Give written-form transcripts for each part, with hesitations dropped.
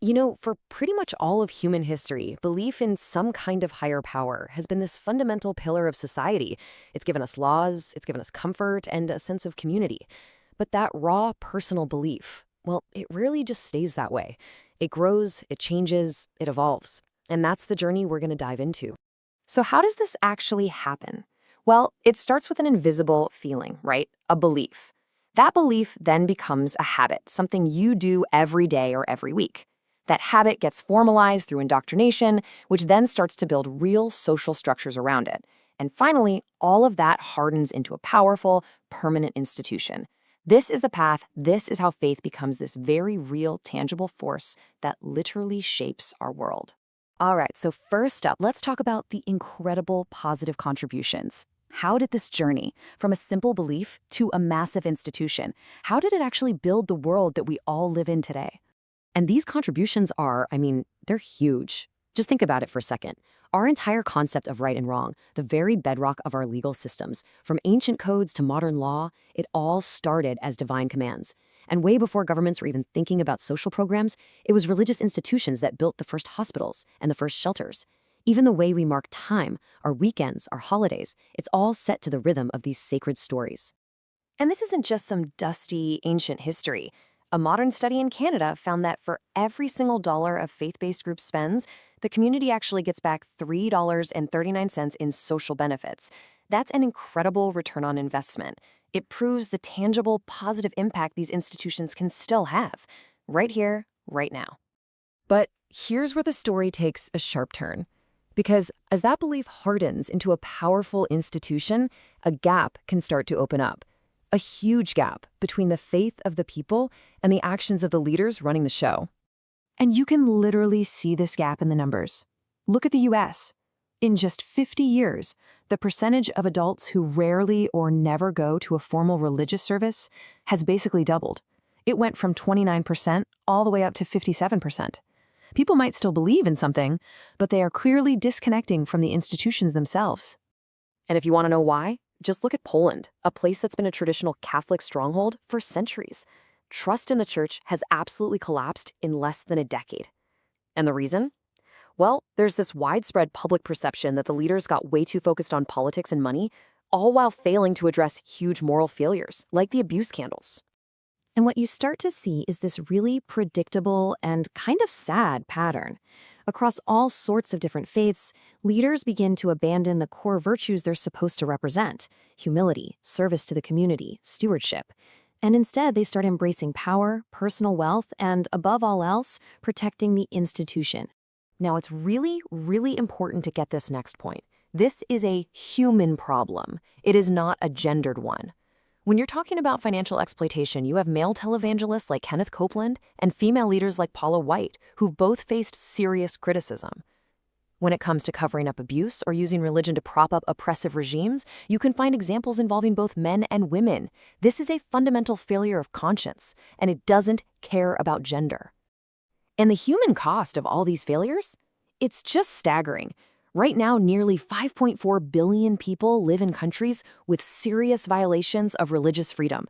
For pretty much all of human history, belief in some kind of higher power has been this fundamental pillar of society. It's given us laws, it's given us comfort, and a sense of community. But that raw personal belief, well, it rarely just stays that way. It grows, it changes, it evolves. And that's the journey we're going to dive into. So, how does this actually happen? Well, it starts with an invisible feeling, right? A belief. That belief then becomes a habit, something you do every day or every week. That habit gets formalized through indoctrination, which then starts to build real social structures around it. And finally, all of that hardens into a powerful, permanent institution. This is the path, this is how faith becomes this very real, tangible force that literally shapes our world. All right, so first up, let's talk about the incredible positive contributions. How did this journey from a simple belief to a massive institution, how did it actually build the world that we all live in today? And these contributions are, they're huge. Just think about it for a second. Our entire concept of right and wrong, the very bedrock of our legal systems, from ancient codes to modern law, it all started as divine commands. And way before governments were even thinking about social programs, it was religious institutions that built the first hospitals and the first shelters. Even the way we mark time, our weekends, our holidays, it's all set to the rhythm of these sacred stories. And this isn't just some dusty, ancient history. A modern study in Canada found that for every single dollar a faith-based group spends, the community actually gets back $3.39 in social benefits. That's an incredible return on investment. It proves the tangible, positive impact these institutions can still have, right here, right now. But here's where the story takes a sharp turn. Because as that belief hardens into a powerful institution, a gap can start to open up. A huge gap between the faith of the people and the actions of the leaders running the show. And you can literally see this gap in the numbers. Look at the US. In just 50 years, the percentage of adults who rarely or never go to a formal religious service has basically doubled. It went from 29% all the way up to 57%. People might still believe in something, but they are clearly disconnecting from the institutions themselves. And if you want to know why, just look at Poland, a place that's been a traditional Catholic stronghold for centuries. Trust in the church has absolutely collapsed in less than a decade. And the reason? Well, there's this widespread public perception that the leaders got way too focused on politics and money, all while failing to address huge moral failures, like the abuse scandals. And what you start to see is this really predictable and kind of sad pattern. Across all sorts of different faiths, leaders begin to abandon the core virtues they're supposed to represent: humility, service to the community, stewardship. And instead, they start embracing power, personal wealth, and above all else, protecting the institution. Now, it's really, really important to get this next point. This is a human problem. It is not a gendered one. When you're talking about financial exploitation, you have male televangelists like Kenneth Copeland and female leaders like Paula White, who've both faced serious criticism. When it comes to covering up abuse or using religion to prop up oppressive regimes, you can find examples involving both men and women. This is a fundamental failure of conscience, and it doesn't care about gender. And the human cost of all these failures? It's just staggering. Right now, nearly 5.4 billion people live in countries with serious violations of religious freedom.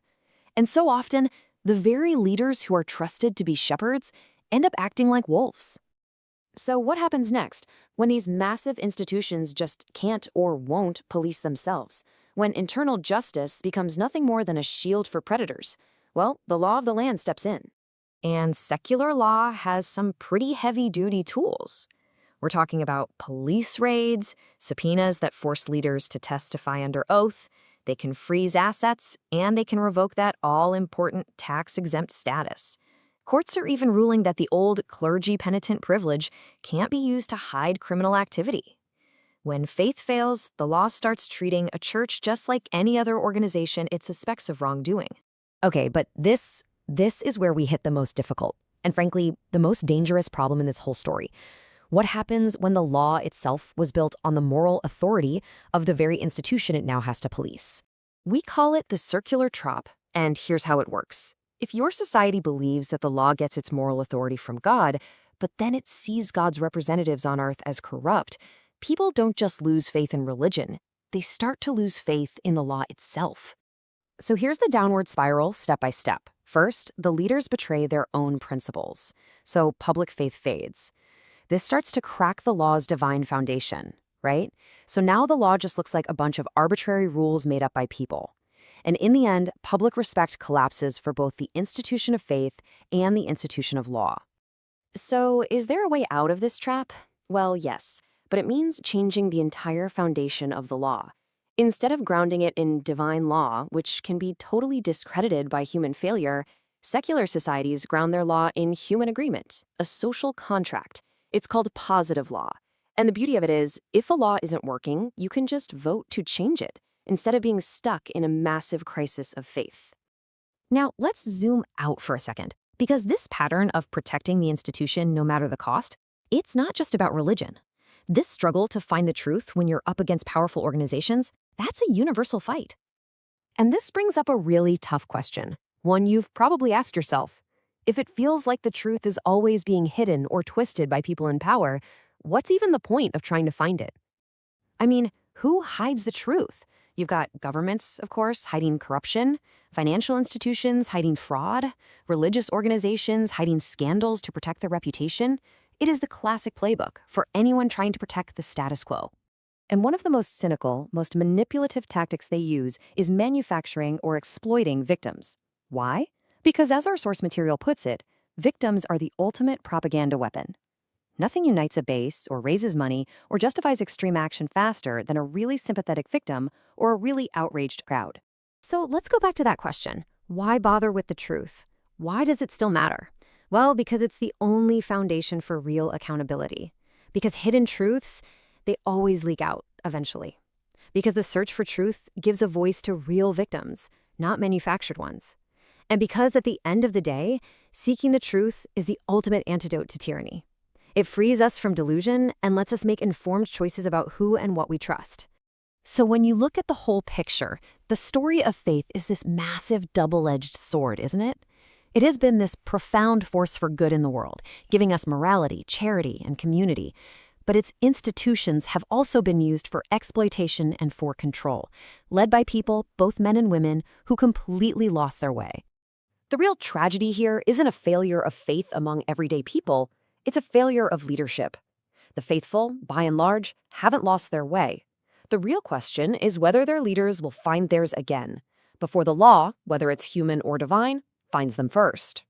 And so often, the very leaders who are trusted to be shepherds end up acting like wolves. So what happens next when these massive institutions just can't or won't police themselves? When internal justice becomes nothing more than a shield for predators? Well, the law of the land steps in. And secular law has some pretty heavy-duty tools. We're talking about police raids, subpoenas that force leaders to testify under oath. They can freeze assets, and they can revoke that all-important tax-exempt status. Courts are even ruling that the old clergy penitent privilege can't be used to hide criminal activity. When faith fails, the law starts treating a church just like any other organization it suspects of wrongdoing. Okay, but this is where we hit the most difficult, and frankly, the most dangerous problem in this whole story. What happens when the law itself was built on the moral authority of the very institution it now has to police? We call it the circular trap, and here's how it works. If your society believes that the law gets its moral authority from God, but then it sees God's representatives on earth as corrupt, people don't just lose faith in religion, they start to lose faith in the law itself. So here's the downward spiral step by step. First, the leaders betray their own principles. So public faith fades. This starts to crack the law's divine foundation, right? So now the law just looks like a bunch of arbitrary rules made up by people. And in the end, public respect collapses for both the institution of faith and the institution of law. So, is there a way out of this trap? Well, yes, but it means changing the entire foundation of the law. Instead of grounding it in divine law, which can be totally discredited by human failure, secular societies ground their law in human agreement, a social contract. It's called positive law. And the beauty of it is, if a law isn't working, you can just vote to change it, instead of being stuck in a massive crisis of faith. Now, let's zoom out for a second, because this pattern of protecting the institution no matter the cost, it's not just about religion. This struggle to find the truth when you're up against powerful organizations, that's a universal fight. And this brings up a really tough question, one you've probably asked yourself. If it feels like the truth is always being hidden or twisted by people in power, what's even the point of trying to find it? I mean, who hides the truth? You've got governments, of course, hiding corruption, financial institutions hiding fraud, religious organizations hiding scandals to protect their reputation. It is the classic playbook for anyone trying to protect the status quo. And one of the most cynical, most manipulative tactics they use is manufacturing or exploiting victims. Why? Because as our source material puts it, victims are the ultimate propaganda weapon. Nothing unites a base or raises money or justifies extreme action faster than a really sympathetic victim or a really outraged crowd. So let's go back to that question. Why bother with the truth? Why does it still matter? Well, because it's the only foundation for real accountability. Because hidden truths, they always leak out eventually. Because the search for truth gives a voice to real victims, not manufactured ones. And because at the end of the day, seeking the truth is the ultimate antidote to tyranny. It frees us from delusion and lets us make informed choices about who and what we trust. So when you look at the whole picture, the story of faith is this massive double-edged sword, isn't it? It has been this profound force for good in the world, giving us morality, charity, and community. But its institutions have also been used for exploitation and for control, led by people, both men and women, who completely lost their way. The real tragedy here isn't a failure of faith among everyday people, it's a failure of leadership. The faithful, by and large, haven't lost their way. The real question is whether their leaders will find theirs again, before the law, whether it's human or divine, finds them first.